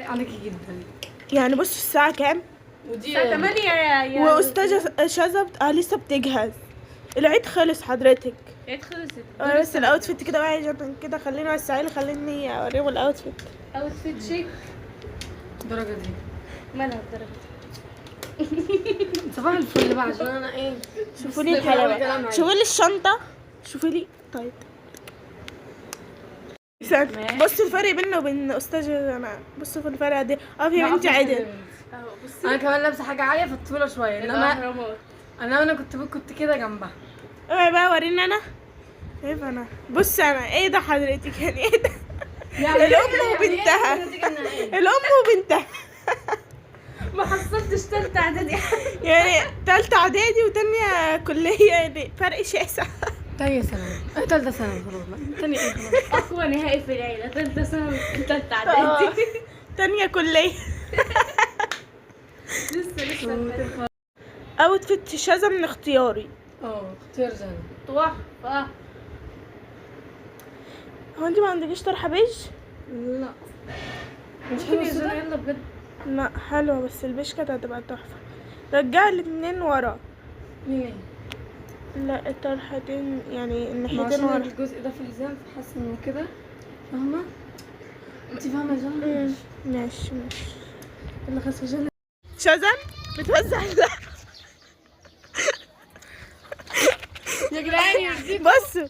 عليكي جدا. يعني بصوا الساعة كام؟ الساعة 8 يا وأستاذة شذا لسه بتجهز. العيد خلص حضرتك. العيد خلصت. بس الاوتفيت كده بقى عشان كده خلينا وسعيلي خليني اوريهم الاوتفيت. اوتفيت شيك. الدرجة دي مالها الدرجة دي؟ صباح الفل بقى عشان انا ايه. شوفوا لي الحلاوة، شوفوا لي الشنطة، شوفوا لي. طيب بصوا الفرق بيننا وبين استاذ انا. بصوا في الفرق دي. يا بنتي عدل. انا كمان لابسه حاجه عاليه في الطفوله شويه، انا كنت كده جنبها. اوعي بقى وريني انا. شايفه انا. بص انا ايه ده حضرتك؟ يعني ايه ده؟ يعني الام وبنتها. الام وبنتها. ما حصلتش تالتة اعدادي. يعني تالتة اعدادي وتانية كلية، يعني فرق شاسع. تانية ثانوي، تالتة ثانوي خلاص بقى. تانية ايه خلاص. اقوى نهائي في العيلة، تالتة ثانوي تالتة اعدادي. تانية كلية. لسه اوتفيت شاذة من اختياري. اختيار زين تحفة. هو انت ما عندكيش طرحة بيج؟ لا مش حلوة الصورة. يلا بجد. لا حلوة بس البيج كانت هتبقى تحفة. رجعي الاتنين ورا. ليه؟ لا الطرحتين يعني الناحيتين ورا. الجزء ده في الحزام فحاسة انه كده. فاهمة؟ انت فاهمة يا جنى؟ ماشي. يلا خلاص يا جنى. شاذة بتوزع يا جدعان بصوا.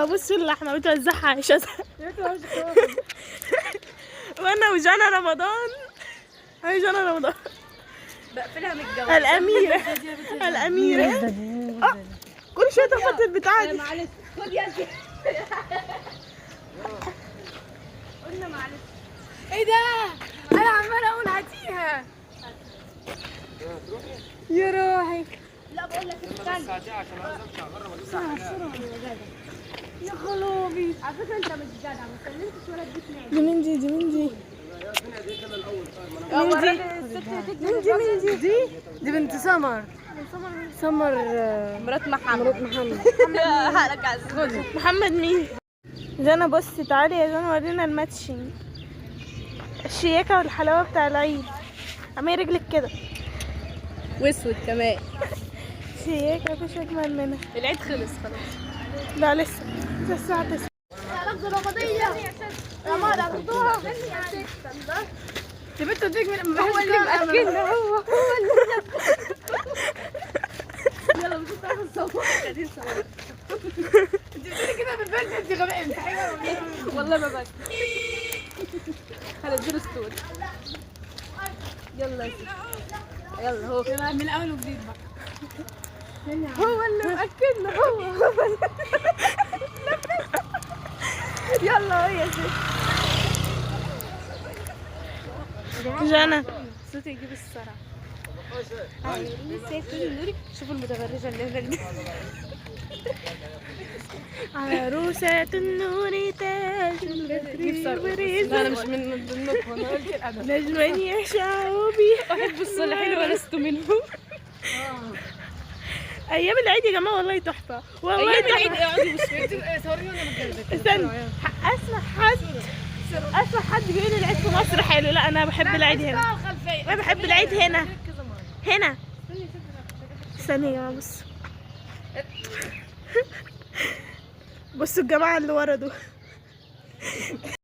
بصوا اللحمة بتوزعها يا شاذة. وانا وجانا رمضان. هاي جانا رمضان. بقفلها من الجو. الأميرة. كل شوية تخبط البتاعة دي. معلش خد يا شيخ. قلنا معلش. ايه ده؟ انا عمالة اقول هاتيها. يا روحي. لا بقول لك استنى. بسرعة يا خلابي. على فكرة انت مش جدع، ما سلمتش ولا اديت نادي. دي من دي. دي بنت سمر. مرات محمد. محمد مين؟ جانا بصي تعالي يا جانا ورينا الماتشنج. الشياكة والحلاوة بتاع العيد. عمي رجلك كده واسود كمان. شياكة مفيش أجمل منها. العيد خلص خلاص. لا لسه الساعة 9. لفظ رمضية يا ماما خدوها. يا بنت اديك من هو اللي مأكلنا. هو يلا مش هتعرف تصور. قاعدين صور. انت بتقولي كده بالبلد. انت غبية. انت حلوة والله ما بس. هنزل ستوري. يلا يا ستي. يلا هو كده من اول وجديد بقى. هو اللي مأكلنا. هو يلا يا ستي. جانا صوتي يجيب الصرع. شوفوا المتبرجة اللي هناك دي. عروسة النور تاج البدر. انا مش من ضمنكم. انا قلت الادب. نجم يا شعوبي. احب الصالحين ولست منهم. ايام العيد يا جماعه والله تحفه. والله ايام العيد تحفه. اقعدي بصي. صوريني وانا متجوزة. استنى اسمع حد بيقول العيد في مصر حلو. لا انا بحب العيد هنا. انا بحب العيد هنا. استني يا جماعه بصوا. بصوا الجماعه اللي ورا دول.